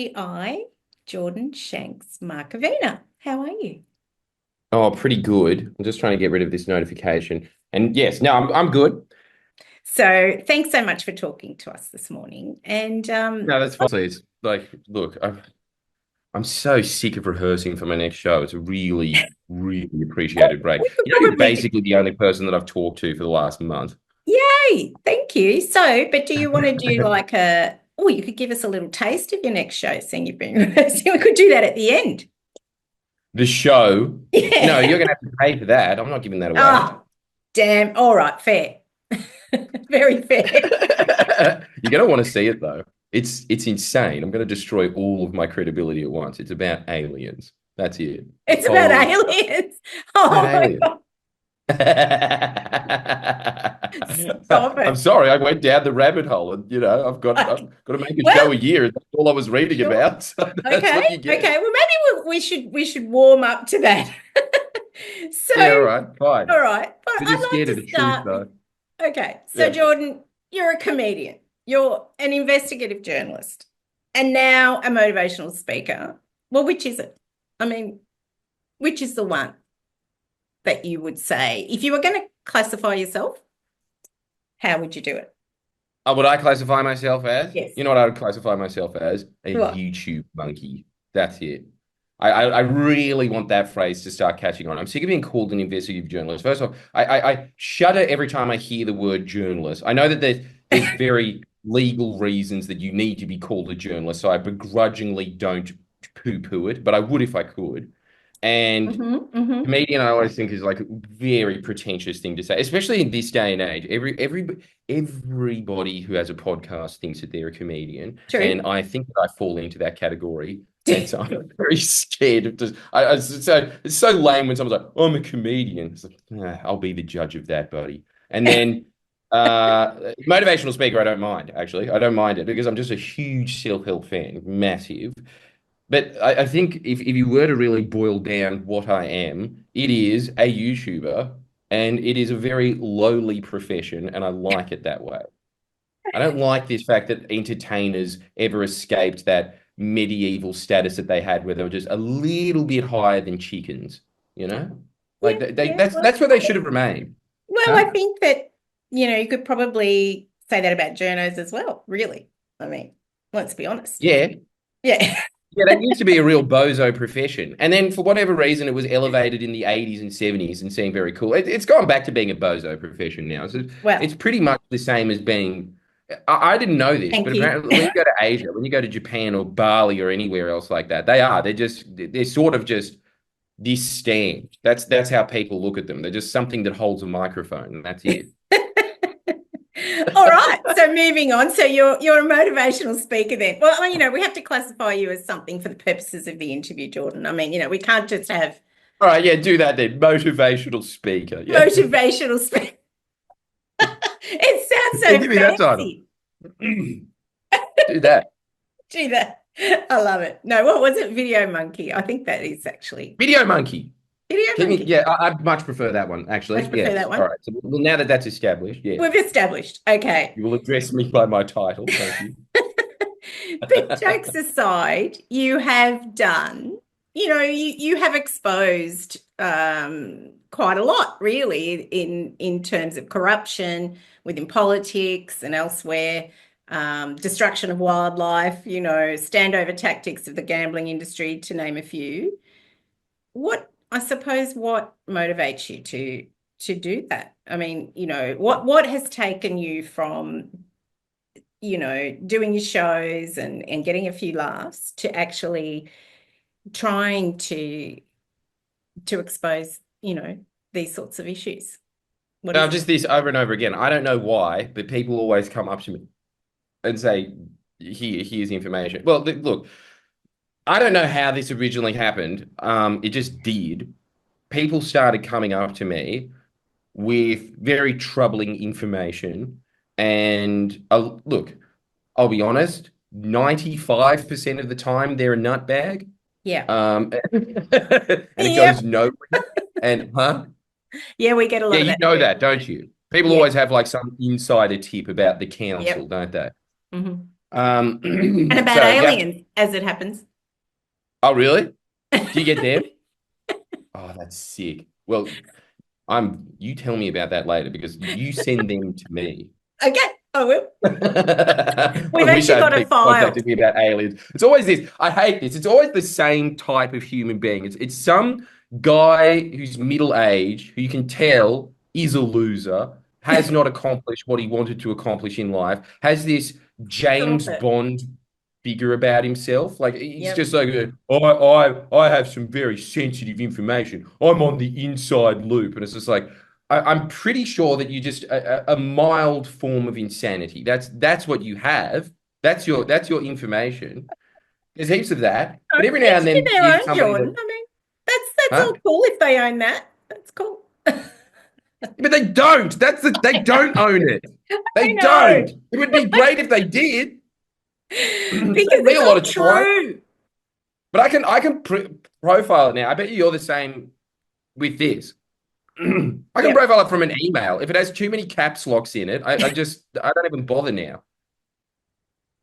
Indy Eye, Jordan Shanks-Markovina. How are you? Oh, pretty good. I'm just trying to get rid of this notification. And yes, no, I'm good. So, thanks so much for talking to us this morning. And No, that's fine. Please, look, I'm so sick of rehearsing for my next show. It's a really, really appreciated break. we could You're probably do, basically the only person that I've talked to for the last month. yay, thank you. So, but do you want to do like you could give us a little taste of your next show, seeing you've been rehearsing. We could do that at the end. The show, no, Yeah. you're gonna have to pay for that. I'm not giving that away. Oh, damn. All right, fair. Very fair. You're gonna want to see it though. It's insane. I'm gonna destroy all of my credibility at once. It's about aliens. That's it. It's about Totally aliens. about Oh my aliens. God. Stop I'm it. sorry, I went down the rabbit hole, and I've Okay. got to make a show Well, a year. That's all I was reading sure. about. So that's Okay. what you get. Okay. Well, maybe we should warm up to that. Yeah, all So, right, fine. all right. But But you're I'd like scared of to the truth, start with, though. okay. So, Yeah. Jordan, you're a comedian. You're an investigative journalist, and now a motivational speaker. Well, which is it? I mean, which is the one that you would say if you were going to classify yourself? How would you do it? Would I classify myself as? Yes. You know what I would classify myself as? A What? YouTube monkey. That's it. I really want that phrase to start catching on. I'm sick of being called an investigative journalist. First of all, I shudder every time I hear the word journalist. I know that there's very legal reasons that you need to be called a journalist, so I begrudgingly don't poo-poo it, but I would if I could. And Mm-hmm. comedian, I always think is like a very pretentious thing to say, especially in this day and age. Everybody who has a podcast thinks that they're a comedian, True. and I think that I fall into that category. And so I'm very scared of just. So it's so lame when someone's like, "Oh, I'm a comedian." It's like, I'll be the judge of that, buddy. And then motivational speaker, I don't mind actually. I don't mind it because I'm just a huge self-help fan, massive. But I think if you were to really boil down what I am, it is a YouTuber, and it is a very lowly profession, and I like it that way. I don't like this fact that entertainers ever escaped that medieval status that they had where they were just a little bit higher than chickens, you know? Yeah, Like yeah. that's where they should have remained. I Huh? think that, you could probably say that about journos as well, really. I mean, let's be honest. Yeah. Yeah. Yeah, that used to be a real bozo profession. And then for whatever reason, it was elevated in the 80s and 70s and seemed very cool. It's gone back to being a bozo profession now. So Well, it's pretty much the same as being. I didn't know this, thank but you. apparently when you go to Asia, when you go to Japan or Bali or anywhere else like that, they're sort of just this stand. That's how people look at them. They're just something that holds a microphone, and that's it. All right. So moving on. So you're a motivational speaker then. Well, we have to classify you as something for the purposes of the interview, Jordan. I mean, we can't just have All right, yeah, do that then. Motivational speaker. Yeah. motivational speaker. It sounds Yeah, so give me that title. fancy. Do that. Do that. I love it. No, what was it? Video monkey. I think that is actually Video monkey. video Give me, monkey. yeah, I'd much prefer that one, Much actually. prefer that Yes. All one. right. So, well, now that that's established, yes, We've established. Okay. you will address me by my title. Thank you. But jokes aside, you have done, you have exposed quite a lot, really, in terms of corruption within politics and elsewhere, destruction of wildlife, standover tactics of the gambling industry, to name a few. I suppose, what motivates you to do that? I mean, what has taken you from doing your shows and getting a few laughs to actually trying to expose, these sorts sorts of issues. What Now, is it? just this over and over again. I don't know why, but people always come up to me and say, here's information. Well, look, I don't know how this originally happened. It just did. People started coming up to me with very troubling information. And look, I'll be honest, 95% of the time they're a nutbag. Yeah. And it Yeah. goes nowhere. And huh? Yeah, we get a Yeah, lot of you that know too. that, don't you? People Yeah. always have like some insider tip about the council, Yep. don't they? Hmm. And about So you have to, aliens, as it happens. oh, really? Do you get them? Oh, that's sick. Well, you tell me about that later because you send them to me. Okay, I will. I We've wish I actually had got a people file. contacting me about aliens. It's always this. I hate this. It's always the same type of human being. It's some guy who's middle aged who you can tell is a loser, has not accomplished what he wanted to accomplish in life, has this Stop James it. Bond figure about himself. Like he's Yep. just like, I have some very sensitive information. I'm on the inside loop, and it's just like. I'm pretty sure that you just a mild form of insanity. That's what you have. That's your information. There's heaps of that, No, but every now each and to then their you hear own, somebody Jordan. that, I mean, that's huh? all cool if they own that. That's cool. But they don't. They don't own it. I They know. don't. It would be great if they did. Because Save me it's a lot all of time. true. But I can profile it now. I bet you're the same with this. I can Yep. profile it from an email. If it has too many caps locks in it, I don't even bother now.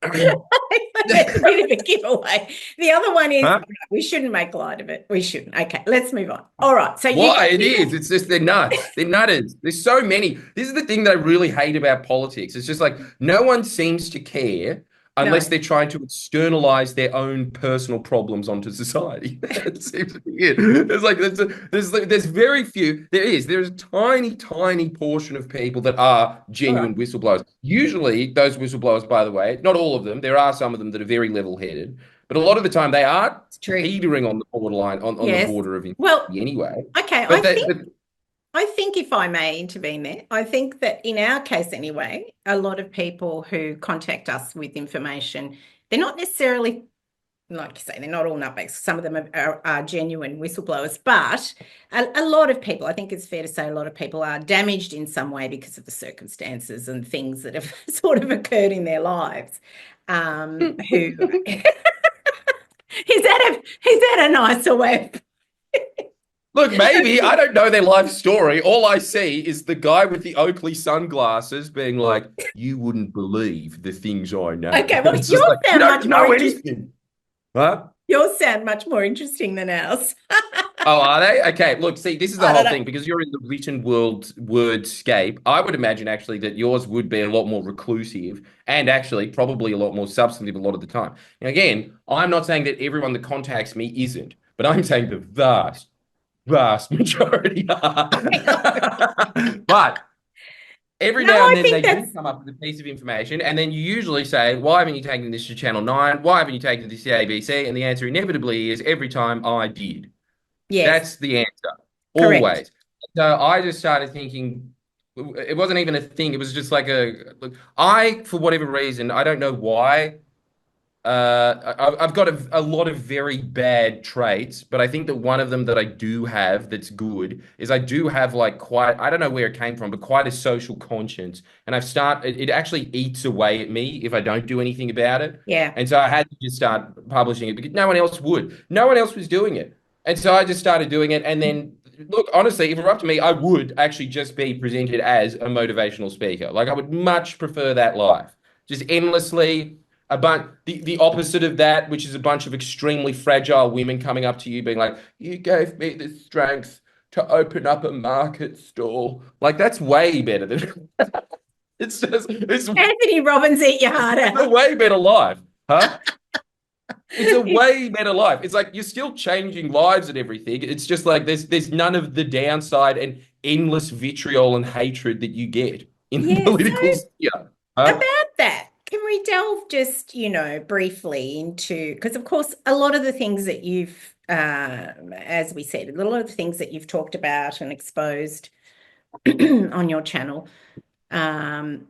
That's a bit of a giveaway. The other one is Huh? we shouldn't make light of it. We shouldn't. Okay, let's move on. All right. So you Why? It you is. It's just they're nuts. They're nutters. There's so many. This is the thing that I really hate about politics. It's just like no one seems to care unless no. they're trying to externalize their own personal problems onto society. That seems to be it. There's like there's very few. There's a tiny, tiny portion of people that are All right. genuine whistleblowers. Usually, those whistleblowers, by the way, not all of them. There are some of them that are very level-headed, but a lot of the time they are It's true. teetering on the borderline on the Yes. border of Well, insanity anyway. okay. But they, I think if I may intervene there, I think that in our case anyway, a lot of people who contact us with information, they're not necessarily, like you say, they're not all nutbags. Some of them are genuine whistleblowers, but a lot of people, I think it's fair to say a lot of people are damaged in some way because of the circumstances and things that have sort of occurred in their lives. Who is that a nicer way of look, maybe I don't know their life story. All I see is the guy with the Oakley sunglasses being like, "You wouldn't believe the things I know." Okay, well, It's just like you don't know anything, huh? yours sound much more interesting than ours. Oh, are they? Okay, look, see, this is the I don't whole know. thing because you're in the written wordscape. I would imagine actually that yours would be a lot more reclusive and actually probably a lot more substantive a lot of the time. Now, again, I'm not saying that everyone that contacts me isn't, but I'm saying the vast majority are. But every No, now and I then think they do that's come up with a piece of information, and then you usually say, "Why haven't you taken this to Channel 9? Why haven't you taken this to ABC?" And the answer inevitably is every time I did. yes, That's the answer, correct. always. So I just started thinking, it wasn't even a thing. It was just like look, for whatever reason, I don't know why. I've got a lot of very bad traits, but I think that one of them that I do have that's good is I do have like quite, I don't know where it came from, but quite a social conscience. And it actually eats away at me if I don't do anything about it. Yeah. And so I had to just start publishing it because no one else would. No one else was doing it. And so I just started doing it. And then, look, honestly, if it were up to me, I would actually just be presented as a motivational speaker. Like I would much prefer that life, just endlessly the opposite of that, which is a bunch of extremely fragile women coming up to you being like, "You gave me the strength to open up a market stall." Like that's way better than Anthony Robbins, eat your heart it's a out. way better life, huh? It's a way better life. It's like you're still changing lives and everything. It's just like there's none of the downside and endless vitriol and hatred that you get in the Yeah, so political sphere, huh? about that, can we delve just, briefly into, because of course, a lot of the things that as we said, a lot of the things that you've talked about and exposed on your channel, um,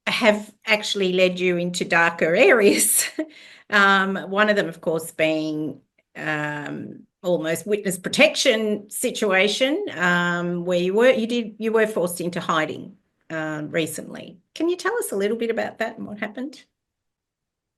have actually led you into darker areas. One of them, of course, being almost witness protection situation, where you were forced into hiding recently. Can you tell us a little bit about that and what happened?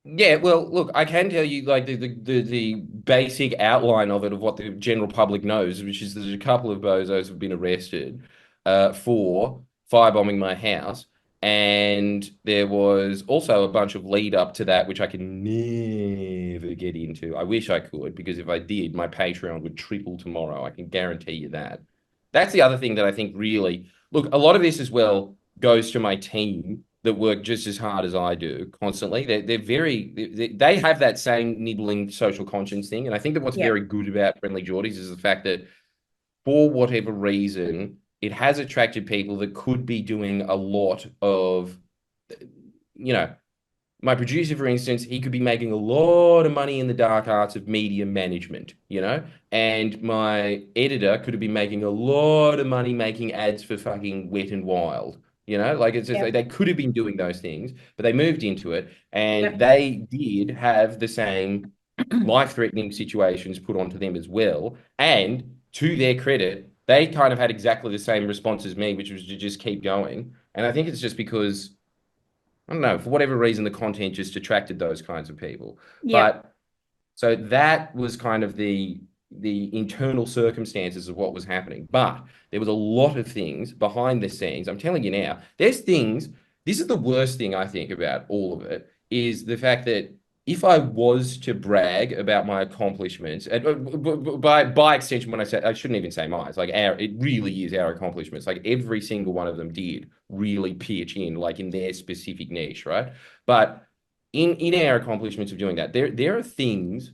Yeah, well, look, I can tell you like the basic outline of it of what the general public knows, which is there's a couple of bozos have been arrested for firebombing my house, And there was also a bunch of lead up to that, which I can never get into. I wish I could, because if I did, my Patreon would triple tomorrow. I can guarantee you that. That's the other thing that I think really, look, a lot of this as well goes to my team that work just as hard as I do constantly. They're very, they have that same nibbling social conscience thing. And I think that what's Yep. very good about Friendly Geordies is the fact that for whatever reason, it has attracted people that could be doing a lot of, you know, my producer, for instance, he could be making a lot of money in the dark arts of media management, and my editor could have been making a lot of money making ads for fucking Wet and Wild. Like it's just Yep. they could have been doing those things, but they moved into it and Yep. they did have the same life-threatening situations put onto them as well. And to their credit, they kind of had exactly the same response as me, which was to just keep going. And I think it's just because I don't know, for whatever reason, the content just attracted those kinds of people. Yep. But so that was kind of the internal circumstances of what was happening. But there was a lot of things behind the scenes. I'm telling you now, there's things. This is the worst thing I think about all of it is the fact that if I was to brag about my accomplishments, and by extension, when I say I shouldn't even say mine, it's like it really is our accomplishments. Like every single one of them did really pitch in, like in their specific niche, right? But in our accomplishments of doing that, there are things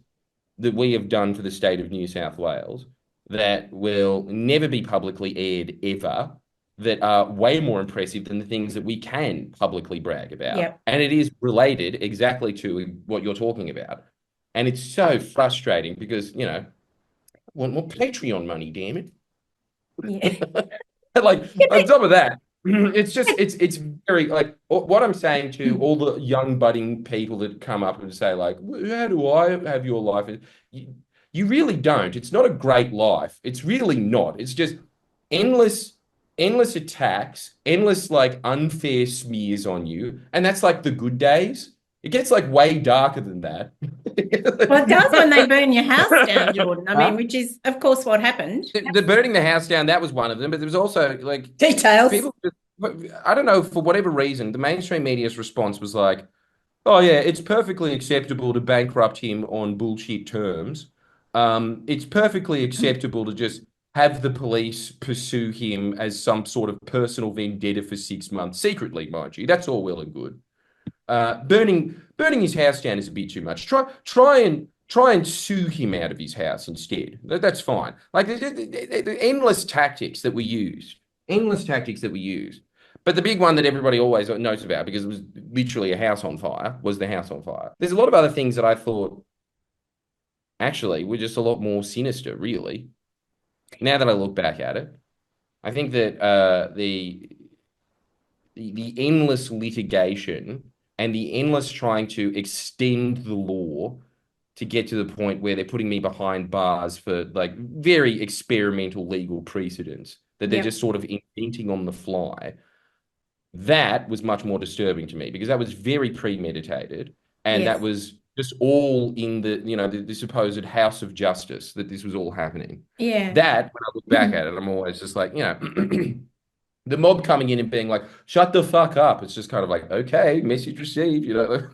that we have done for the state of New South Wales that will never be publicly aired ever, that are way more impressive than the things that we can publicly brag about. Yep. And it is related exactly to what you're talking about. And it's so frustrating because, I want more Patreon money, damn it. Yeah. Like on top of that, it's very like what I'm saying to all the young budding people that come up and say like, how do I have your life? You, you really don't. It's not a great life. It's really not. It's just endless, endless attacks, endless like unfair smears on you, and that's like the good days. It gets like way darker than that. Well, it does when they burn your house down, Jordan. I mean, Huh? which is, of course, what happened. The burning the house down, that was one of them, but there was also like Details. people, I don't know, for whatever reason, the mainstream media's response was like, oh, yeah, it's perfectly acceptable to bankrupt him on bullshit terms. It's perfectly acceptable to just have the police pursue him as some sort of personal vendetta for 6 months, secretly, mind you. That's all well and good. Burning his house down is a bit too much. Try and sue him out of his house instead. That's fine. Like the endless tactics that we used, endless tactics that we used. But the big one that everybody always knows about because it was literally a house on fire was the house on fire. There's a lot of other things that I thought actually were just a lot more sinister, really. Now that I look back at it, I think that the endless litigation and the endless trying to extend the law to get to the point where they're putting me behind bars for like very experimental legal precedents that they're Yep. just sort of inventing on the fly. That was much more disturbing to me because that was very premeditated and that Yes. was just all in the supposed house of justice that this was all happening. Yeah. That, when I look back at it, I'm always just like, the mob coming in and being like, shut the fuck up. It's just kind of like, okay, message received. Yep.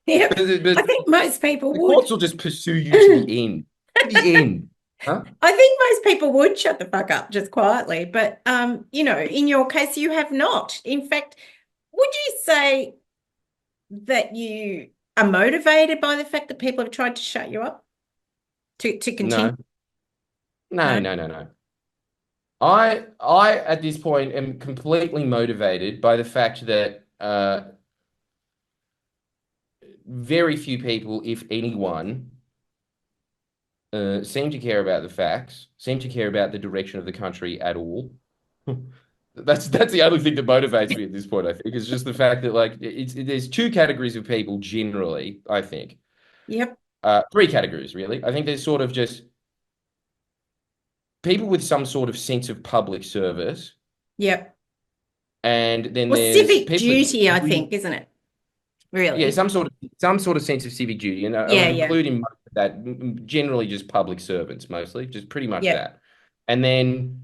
But I think most people the would. courts will just pursue you to the end. To the end. Huh? I think most people would shut the fuck up just quietly, but in your case, you have not. In fact, would you say that you are motivated by the fact that people have tried to shut you up to continue? No, no, No? no, no, no. I at this point am completely motivated by the fact that very few people, if anyone, seem to care about the facts, seem to care about the direction of the country at all. That's the only thing that motivates me at this point, I think, is just the fact that like there's two categories of people generally, I think. Yep. Three categories, really. I think there's sort of just people with some sort of sense of public service, Yep. and then Well, there's civic people duty, I with think, isn't it? yeah, Really? some sort of sense of civic duty, and I Yeah, would yeah. include in most of that generally just public servants, mostly, just pretty much Yep. that. And then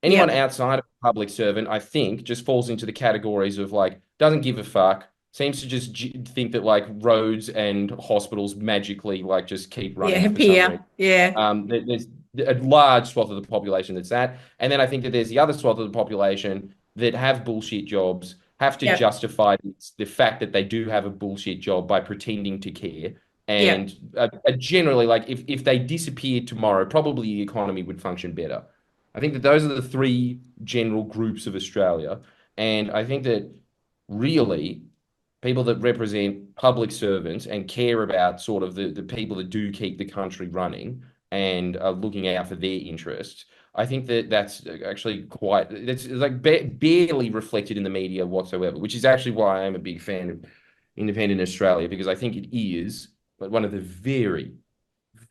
Anyone Yep. outside of a public servant, I think, just falls into the categories of like doesn't give a fuck, seems to just think that like roads and hospitals magically like just keep running Yeah. for some reason. Peer. Yeah. There's a large swath of the population that's that, and then I think that there's the other swath of the population that have bullshit jobs, have to Yep. justify the fact that they do have a bullshit job by pretending to care. Yep. And generally, like if they disappeared tomorrow, probably the economy would function better. I think that those are the three general groups of Australia. And I think that really people that represent public servants and care about sort of the people that do keep the country running and are looking out for their interests. I think that that's actually that's like barely reflected in the media whatsoever, which is actually why I'm a big fan of Independent Australia, because I think it is but one of the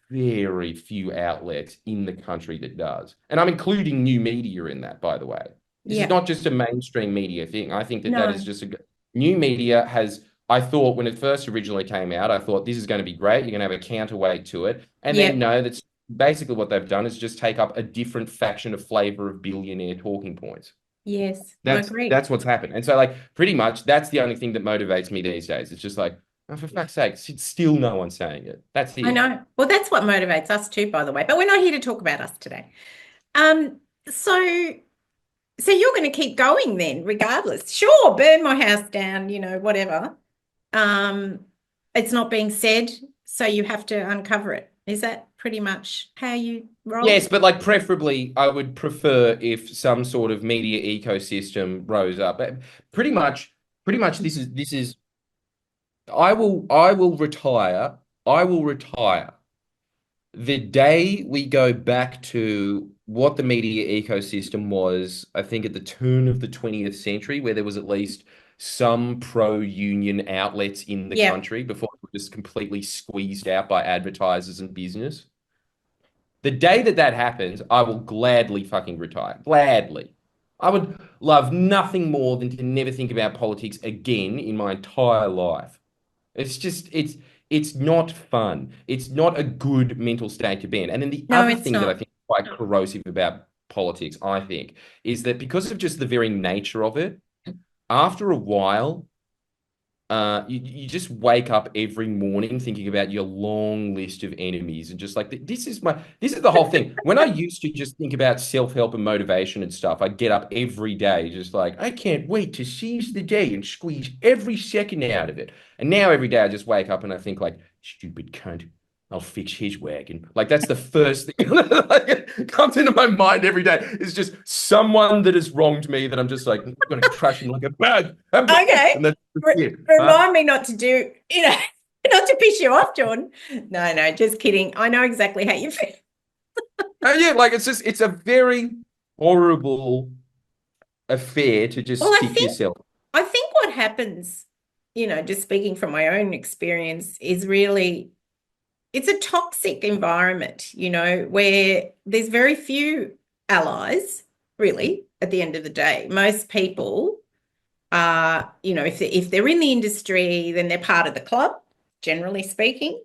very few outlets in the country that does. And I'm including new media in that, by the way. This is Yep. not just a mainstream media thing. I think that that is No. just a new media has. I thought when it first originally came out, I thought this is going to be great. You're going to have a counterweight to it. And then Yep. no, that's basically what they've done is just take up a different faction of flavor of billionaire talking points. Yes. I That's agree. that's what's happened. And so like pretty much that's the only thing that motivates me these days. It's just like, oh, for fuck's sake, it's still no one saying it. That's I it. know. Well, that's what motivates us too, by the way. But we're not here to talk about us today. Um, so so you're going to keep going then, regardless. Sure, burn my house down, whatever. Um, it's not being said, so you have to uncover it. Is that pretty much how you roll? Yes, but like preferably, I would prefer if some sort of media ecosystem rose up. Pretty much this is I will retire. I will retire the day we go back to what the media ecosystem was, I think at the turn of the 20th century, where there was at least some pro-union outlets in the Yep. country before it was just completely squeezed out by advertisers and business. The day that that happens, I will gladly fucking retire. Gladly. I would love nothing more than to never think about politics again in my entire life. It's just, it's not fun. It's not a good mental state to be in. And then the No, other it's thing that I not. think is quite corrosive about politics, I think, is that because of just the very nature of it, after a while, you just wake up every morning thinking about your long list of enemies and just like this is the whole thing. When I used to just think about self-help and motivation and stuff, I'd get up every day just like I can't wait to seize the day and squeeze every second out of it. And now every day I just wake up and I think like stupid cunt. I'll fix his wagon. Like that's the first thing that comes into my mind every day. Is just someone that has wronged me that I'm just like I'm gonna crush him like a bug, Okay. and that's it. Huh? Remind me not to do, not to piss you off, Jordan. No, no, just kidding. I know exactly how you feel. Yeah, like it's a very horrible affair to just Well, stick yourself. I think what happens, just speaking from my own experience, is really it's a toxic environment, where there's very few allies, really, at the end of the day. Most people are, if they're in the industry, then they're part of the club, generally speaking,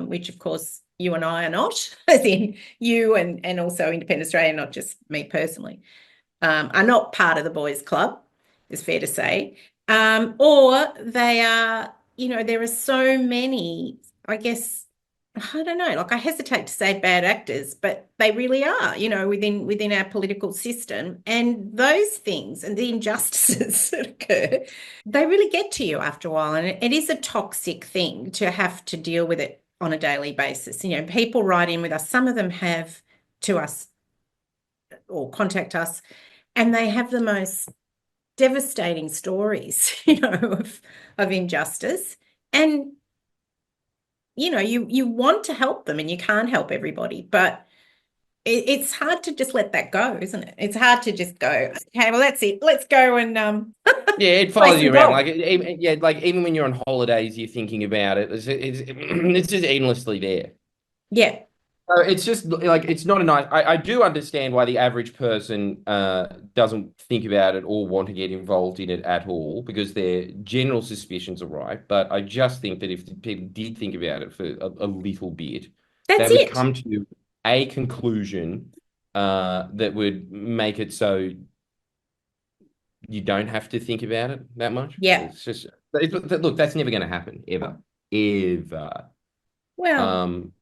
which of course you and I are not, as in you and also Independent Australia, not just me personally, are not part of the boys' club, is fair to say. Or they are, there are so many, I guess, I don't know, like I hesitate to say bad actors, but they really are, within our political system. And those things and the injustices that occur, they really get to you after a while. And it is a toxic thing to have to deal with it on a daily basis. People write in with us, some of them have to us or contact us, and they have the most devastating stories, of injustice. And you want to help them and you can't help everybody, but it's hard to just let that go, isn't it? It's hard to just go, okay, well, that's it. Let's go and Yeah, it play follows some you around. golf. Like yeah, like even when you're on holidays, you're thinking about it. It's just endlessly there. Yeah, It's just like it's not a nice. I do understand why the average person doesn't think about it or want to get involved in it at all because their general suspicions are right. But I just think that if people did think about it for a little bit, they that's would it. come to a conclusion that would make it so you don't have to think about it that much. Yeah. It's just look, that's never going to happen ever, ever. Well, Um,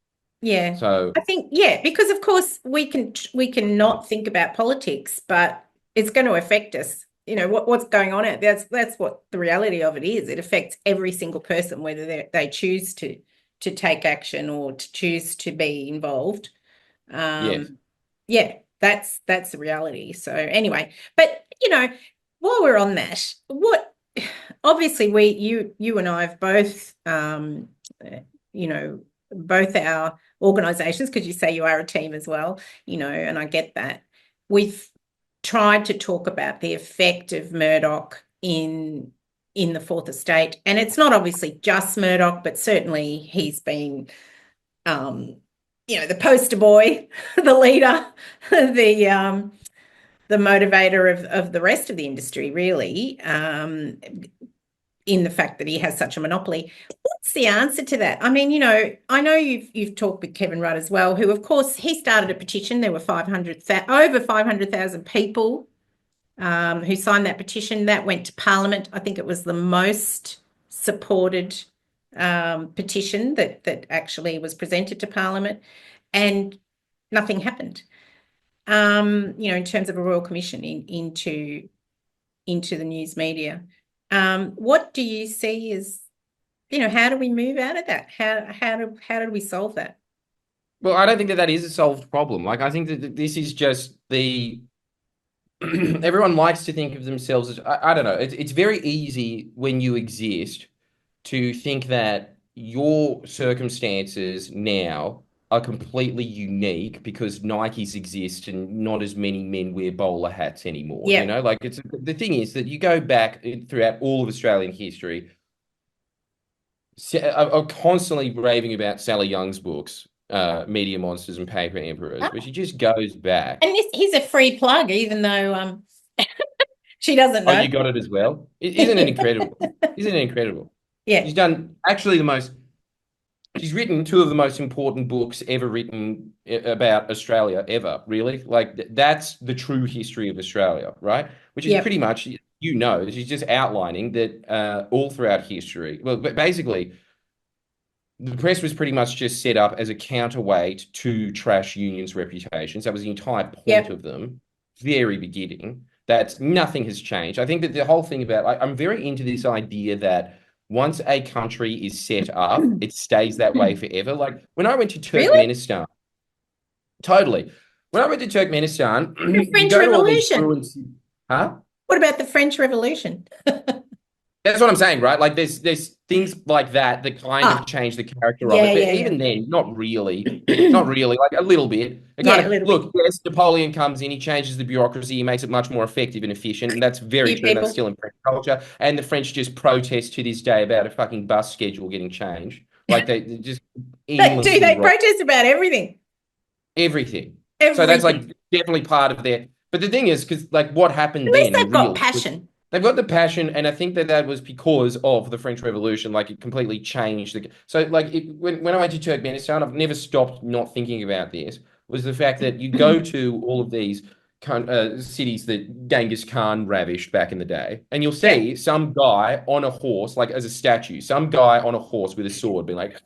yeah. so I think, yeah, because of course we can not think about politics, but it's going to affect us. What's going on out there. That's what the reality of it is. It affects every single person, whether they choose to take action or to choose to be involved. yes. Yeah, that's the reality. So anyway, but while we're on that, what obviously you and I have both you know both our organizations, because you say you are a team as well, and I get that. We've tried to talk about the effect of Murdoch in the Fourth Estate, and it's not obviously just Murdoch, but certainly he's been um, the poster boy, the leader, the motivator of the rest of the industry, really, in the fact that he has such a monopoly. What's the answer to that? I mean, I know you've talked with Kevin Rudd as well, who, of course, he started a petition. There were over 500,000 people who signed that petition. That went to Parliament. I think it was the most supported petition that actually was presented to Parliament, and nothing happened. In terms of a royal commission into the news media. What do you see as, how do we move out of that? How do we solve that? Well, I don't think that is a solved problem. Like, I think that this is just the everyone likes to think of themselves as I don't know. It's very easy when you exist to think that your circumstances now are completely unique because Nikes exist and not as many men wear bowler hats anymore. Yeah. Like it's the thing is that you go back throughout all of Australian history, I'm constantly raving about Sally Young's books, Media Monsters and Paper Emperors, but she just goes back. And he's a free plug, even though she doesn't Oh, know. you got it as well? Isn't it incredible? Isn't it incredible? Yeah. She's done actually the most. She's written two of the most important books ever written about Australia ever, really. Like that's the true history of Australia, right? Which is Yep. pretty much, she's just outlining that all throughout history. Well, but basically, the press was pretty much just set up as a counterweight to trash unions' reputations. That was the entire point Yep. of them, very beginning. That nothing has changed. I think that the whole thing about, I'm very into this idea that once a country is set up, it stays that way forever. Like when I went to Really? Turkmenistan, totally. When I went to The Turkmenistan, you French go to all these Revolution. ruins, huh? What about the French Revolution? That's what I'm saying, right? Like there's things like that that kind of Ah, change the character of yeah, it, but yeah, even then, not really. yeah. Not really, like a little bit. It kind Yeah, a of little bit. look, yes, Napoleon comes in, he changes the bureaucracy, he makes it much more effective and efficient, and that's very Few true, and that's people. still in French culture. And the French just protest to this day about a fucking bus schedule getting changed. Like they just They do. endlessly They wrong protest about everything. everything. So that's like Everything. definitely part of their. But the thing is, because like what At happened least then, they've got really. passion. They've got the passion, and I think that that was because of the French Revolution. Like it completely changed the. So like when I went to Turkmenistan, I've never stopped not thinking about this. Was the fact that you go to all of these cities that Genghis Khan ravished back in the day, and you'll Yeah. see some guy on a horse, like as a statue, some guy on a horse with a sword, being like,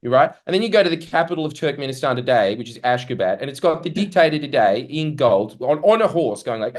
you're right. And then you go to the capital of Turkmenistan today, which is Ashgabat, and it's got the dictator today in gold on a horse going like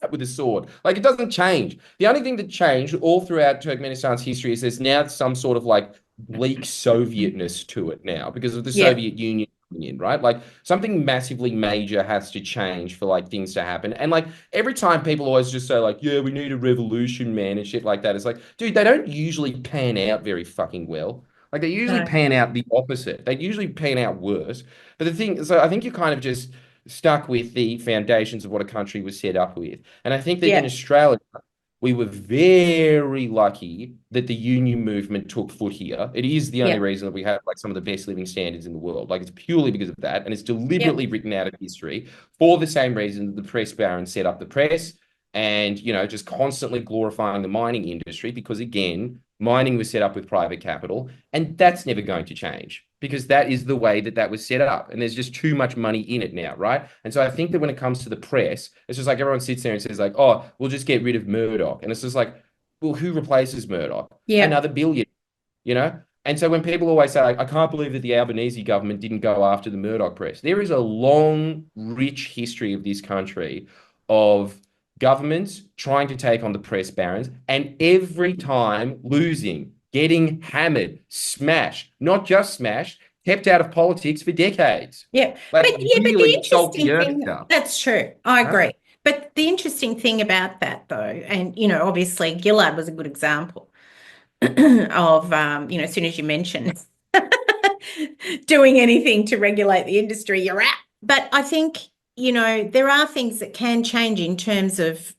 with a sword. Like it doesn't change. The only thing that changed all throughout Turkmenistan's history is there's now some sort of like bleak Sovietness to it now because of the Yeah. Soviet Union coming in, right? Like something massively major has to change for like things to happen. And like every time people always just say like, yeah, we need a revolution, man, and shit like that. It's like, dude, they don't usually pan out very fucking well. Like they usually No. pan out the opposite. They usually pan out worse. But the thing, so I think you're kind of just stuck with the foundations of what a country was set up with. And I think that in Yeah. Australia, we were very lucky that the union movement took foot here. It is the only Yeah. reason that we have like some of the best living standards in the world. Like it's purely because of that. And it's Yeah. deliberately written out of history for the same reason that the press barons set up the press. and, just constantly glorifying the mining industry because, again, mining was set up with private capital, and that's never going to change because that is the way that was set up. And there's just too much money in it now, right? And so I think that when it comes to the press, it's just like everyone sits there and says, like, oh, we'll just get rid of Murdoch. And it's just like, well, who replaces Murdoch? Yeah. Another billion, you know? And so when people always say, like, I can't believe that the Albanese government didn't go after the Murdoch press, there is a long, rich history of this country of governments trying to take on the press barons and every time losing, getting hammered, smashed, not just smashed, kept out of politics for decades. Yeah. Like But the really salt the interesting earth thing, stuff. that's true. I Huh? agree. But the interesting thing about that though, and obviously Gillard was a good example of as soon as you mention doing anything to regulate the industry, you're out. But I think, there are things that can change in terms of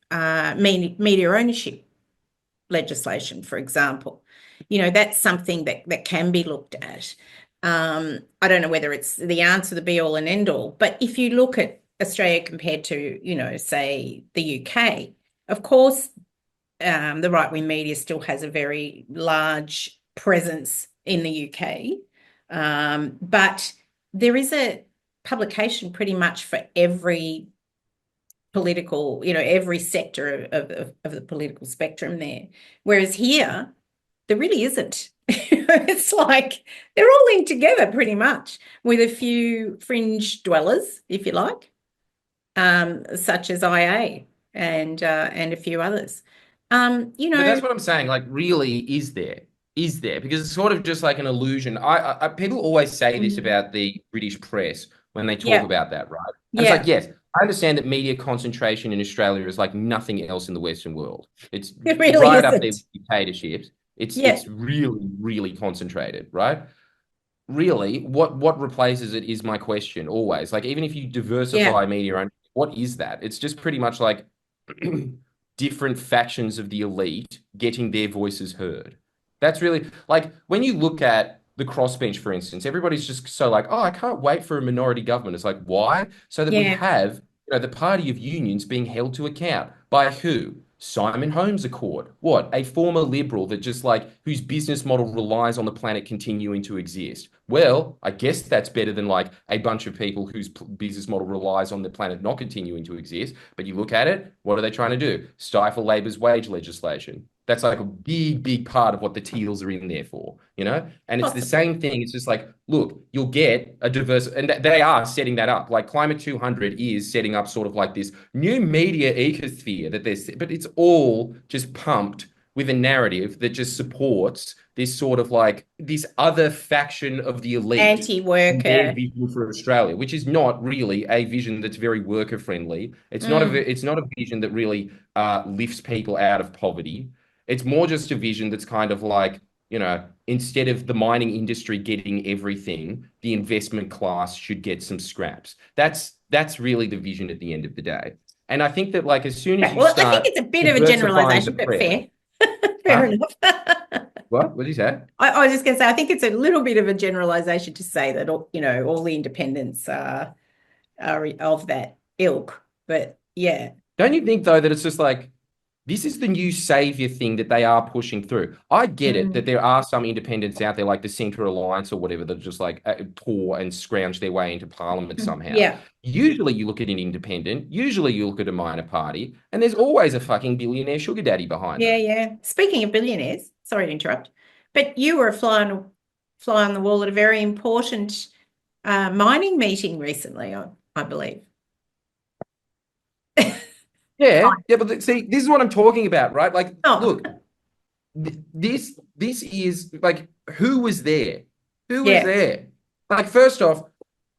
media ownership legislation, for example. That's something that can be looked at. I don't know whether it's the answer, the be all and end all, but if you look at Australia compared to, say the UK, of course, the right-wing media still has a very large presence in the UK, but there is a publication pretty much for every political, every sector of the political spectrum there. Whereas here, there really isn't. It's like they're all in together pretty much with a few fringe dwellers, if you like, such as IA and a few others. But that's what I'm saying. Like, really, is there? Because it's sort of just like an illusion. People always say this Mm. about the British press when they talk Yeah, about that, right? And it's yeah, like, yes, I understand that media concentration in Australia is like nothing else in the Western world. It's it really right up there isn't. with dictatorships. Yeah, It's really, really concentrated, right? Really, what replaces it is my question always. Like, even if you yeah, diversify media, what is that? It's just pretty much like different factions of the elite getting their voices heard. That's really like when you look at the crossbench, for instance, everybody's just so like, oh, I can't wait for a minority government. It's like, why? So that we yeah, have, the party of unions being held to account by who? Simon Holmes Accord. What? A former liberal that just like whose business model relies on the planet continuing to exist. Well, I guess that's better than like a bunch of people whose business model relies on the planet not continuing to exist. But you look at it, what are they trying to do? Stifle Labor's wage legislation. That's like a big, big part of what the Teals are in there for, you know? And it's the possibly. same thing. It's just like, look, you'll get a diverse, and they are setting that up. Like Climate 200 is setting up sort of like this new media ecosphere that there's, but it's all just pumped with a narrative that just supports this sort of like this other faction of the elite and their Anti-worker. vision for Australia, which is not really a vision that's very worker friendly. Mm. It's not a vision that really lifts people out of poverty. It's more just a vision that's kind of like, instead of the mining industry getting everything, the investment class should get some scraps. That's really the vision at the end of the day. And I think that like as soon as Right. you Well, I think start it's a bit of a diversifying the generalization, but press, fair. Fair huh? enough. What did you say? I was just going to say, I think it's a little bit of a generalization to say that all the independents are of that ilk. But yeah, Don't you think though that it's just like this is the new savior thing that they are pushing through? I get it that mm, there are some independents out there like the Centre Alliance or whatever that just like tore and scrounge their way into parliament somehow. yeah, Usually you look at an independent, usually you look at a minor party, and there's always a fucking billionaire sugar daddy behind yeah, them. yeah. Speaking of billionaires, sorry to interrupt, but you were a fly on the wall at a very important mining meeting recently, I believe. Yeah, yeah, but see, this is what I'm talking about, right? Like, Oh, look, this is like who was there? Who was yeah, there? Like, first off,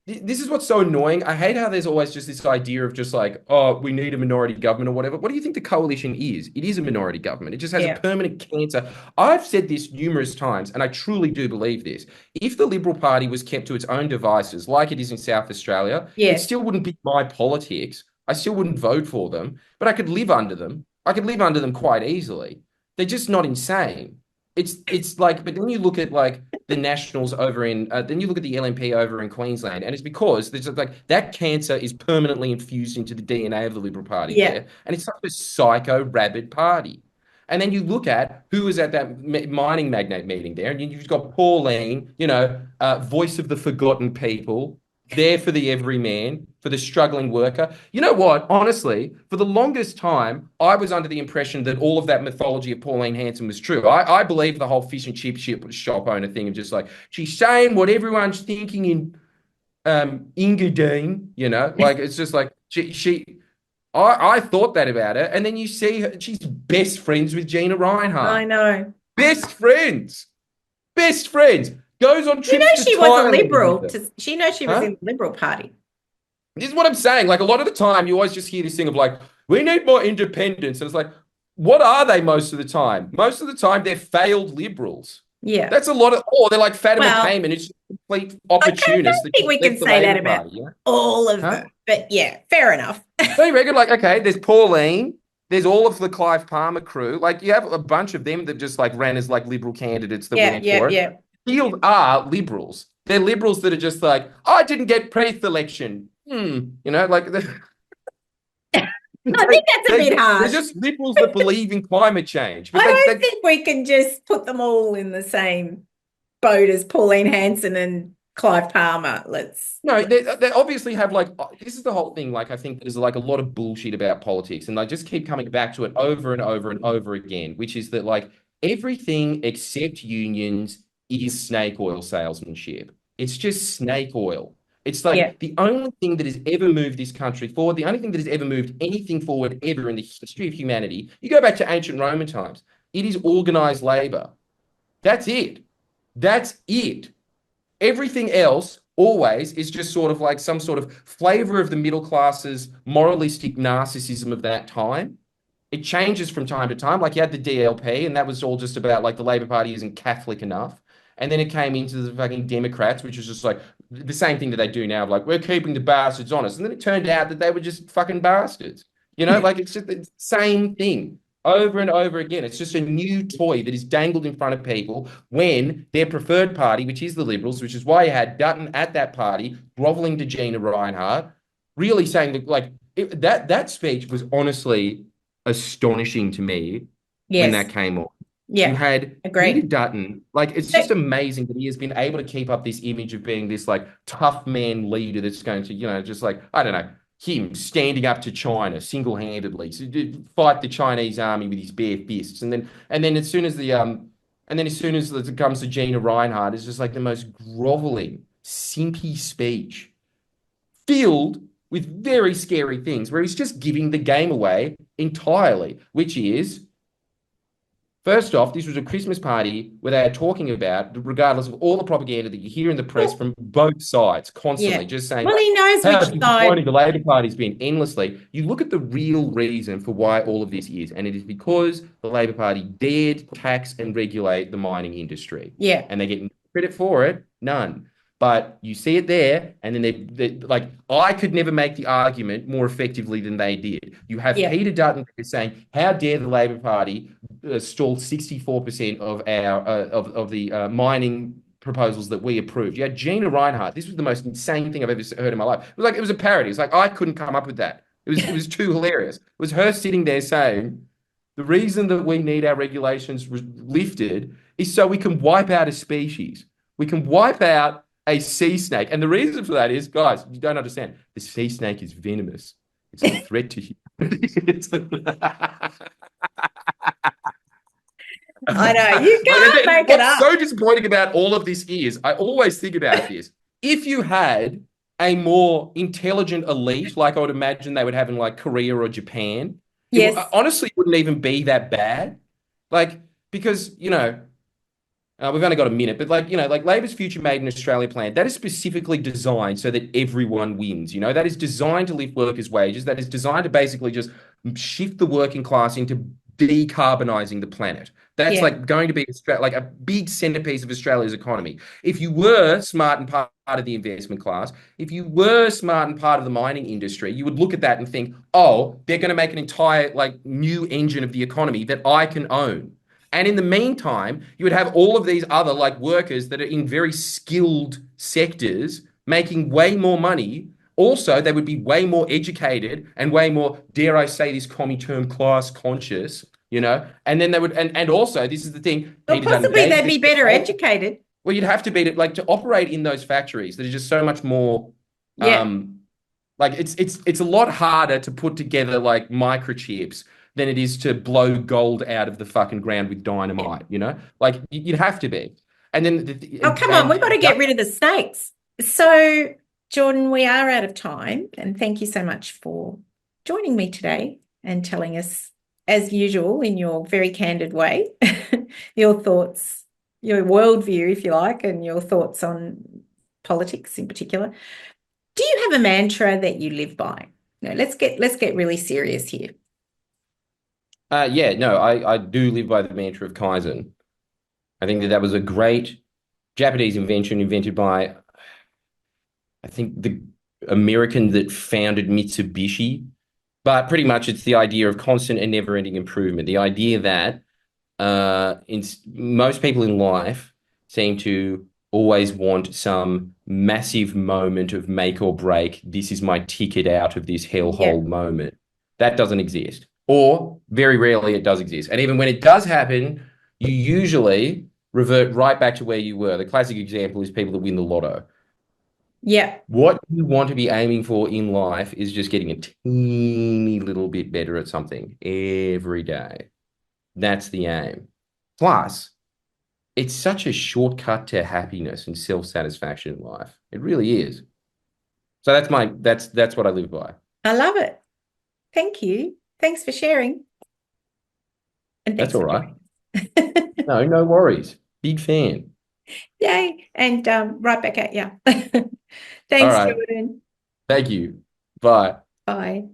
this is what's so annoying. I hate how there's always just this idea of just like, oh, we need a minority government or whatever. What do you think the coalition is? It is a minority government. It just has a yeah, permanent cancer. I've said this numerous times, and I truly do believe this. If the Liberal Party was kept to its own devices, like it is in South Australia, it yes. still wouldn't be my politics. I still wouldn't vote for them, but I could live under them. I could live under them quite easily. They're just not insane. It's like, but then you look at like the Nationals over in, then you look at the LNP over in Queensland, and it's because there's like that cancer is permanently infused into the DNA of the Liberal Party Yeah. there, and it's such a psycho rabid party. And then you look at who was at that mining magnate meeting there, and you've got Pauline, voice of the forgotten people, there for the everyman, for the struggling worker. You know what? Honestly, for the longest time, I was under the impression that all of that mythology of Pauline Hanson was true. I believe the whole fish and chip shop owner thing of just like, she's saying what everyone's thinking in Engadine, like it's just like I thought that about her. And then you see her, she's best friends with Gina I Reinhardt. know. Best friends. Best friends. Goes on You know trips to she was a Thailand with liberal. them. She knows she was Huh? in the Liberal Party. This is what I'm saying. Like a lot of the time, you always just hear this thing of like, we need more independence. And it's like, what are they most of the time? Most of the time, they're failed liberals. Yeah. That's a lot of, or they're like Fatima Well, Cayman. It's just complete I opportunists don't that think just we can left the say that Labor about Party. all of Huh? them. But yeah, fair enough. So you reckon, like, okay, there's Pauline, there's all of the Clive Palmer crew. Like, you have a bunch of them that just like ran as like liberal candidates that Yeah, went yeah, for it. yeah. Field are liberals. They're liberals that are just like, oh, I didn't get Preeth election. Like I think that's a bit they're harsh. just liberals that believe in climate change. But I don't they think we can just put them all in the same boat as Pauline Hanson and Clive Palmer. no, they obviously have like this is the whole thing. Like I think there's like a lot of bullshit about politics, and I just keep coming back to it over and over and over again, which is that like everything except unions is snake oil salesmanship. It's just snake oil. It's Yeah, like the only thing that has ever moved this country forward, the only thing that has ever moved anything forward ever in the history of humanity. You go back to ancient Roman times, it is organized labor. That's it. That's it. Everything else always is just sort of like some sort of flavor of the middle class's moralistic narcissism of that time. It changes from time to time. Like you had the DLP, and that was all just about like the Labor Party isn't Catholic enough. And then it came into the fucking Democrats, which was just like the same thing that they do now, like we're keeping the bastards honest. And then it turned out that they were just fucking bastards. Like it's just the same thing over and over again. It's just a new toy that is dangled in front of people when their preferred party, which is the Liberals, which is why you had Dutton at that party groveling to Gina Reinhardt, really saying that that speech was honestly astonishing to me when yes, that came on. You yeah, had Peter agreed. Dutton, like it's just amazing that he has been able to keep up this image of being this like tough man leader that's going to, just like, I don't know, him standing up to China single-handedly, to fight the Chinese army with his bare fists. And then as soon as it comes to Gina Reinhardt, it's just like the most groveling, simpy speech filled with very scary things where he's just giving the game away entirely, which is first off, this was a Christmas party where they are talking about, regardless of all the propaganda that you hear in the press Well, from both sides, yeah. constantly just saying, Well, like, he knows how which disappointing side. the Labor Party's been endlessly. You look at the real reason for why all of this is, and it is because the Labor Party dared tax and regulate the mining industry. Yeah, And they get no credit for it, none. But you see it there, and then they like, I could never make the argument more effectively than they did. You have yeah, Peter Dutton saying, how dare the Labor Party stalled 64% of our of the mining proposals that we approved. You had Gina Reinhardt. This was the most insane thing I've ever heard in my life. It was a parody. It's like I couldn't come up with that. It was too hilarious. It was her sitting there saying, the reason that we need our regulations lifted is so we can wipe out a species. We can wipe out a sea snake. And the reason for that is, guys, you don't understand. The sea snake is venomous. It's a threat to humanity. I know. You can't make it What's up. so disappointing about all of this is, I always think about this. If you had a more intelligent elite, like I would imagine they would have in like Korea or Japan, Yes. honestly wouldn't even be that bad. Like, because, we've only got a minute, but like Labor's Future Made in Australia plan, that is specifically designed so that everyone wins. That is designed to lift workers' wages. That is designed to basically just shift the working class into decarbonising the planet. That's Yeah. like going to be like a big centerpiece of Australia's economy. If you were smart and part of the investment class, if you were smart and part of the mining industry, you would look at that and think, oh, they're going to make an entire like new engine of the economy that I can own. And in the meantime, you would have all of these other like workers that are in very skilled sectors making way more money. Also, they would be way more educated and way more, dare I say this commie term, class conscious, you know? And then they would, and also, this is the thing, Or Peter Dunn possibly gave they'd this be better educated. well, you'd have to be like to operate in those factories that are just so much more Yeah. um like it's a lot harder to put together like microchips than it is to blow gold out of the fucking ground with Yeah. dynamite, you know? Like you'd have to be. And then Oh, come on. We've got to get rid of the snakes. So, Jordan, we are out of time. And thank you so much for joining me today and telling us, as usual, in your very candid way, your thoughts, your worldview, if you like, and your thoughts on politics in particular. Do you have a mantra that you live by? No, let's get really serious here. yeah, no, I do live by the mantra of Kaizen. I think that that was a great Japanese invention invented by I think the American that founded Mitsubishi. But pretty much it's the idea of constant and never-ending improvement. The idea that most people in life seem to always want some massive moment of make or break. This is my ticket out of this Yeah. hellhole moment. That doesn't exist. Or very rarely it does exist. And even when it does happen, you usually revert right back to where you were. The classic example is people that win the lotto. Yeah. What you want to be aiming for in life is just getting a teeny little bit better at something every day. That's the aim. Plus, it's such a shortcut to happiness and self-satisfaction in life. It really is. So that's what I live by. I love it. Thank you. Thanks for sharing. And That's thanks all for right. joining us. No, no worries. Big fan. Yay. And right back at you. All Thanks, right. Jordan. Thank you. Bye. Bye.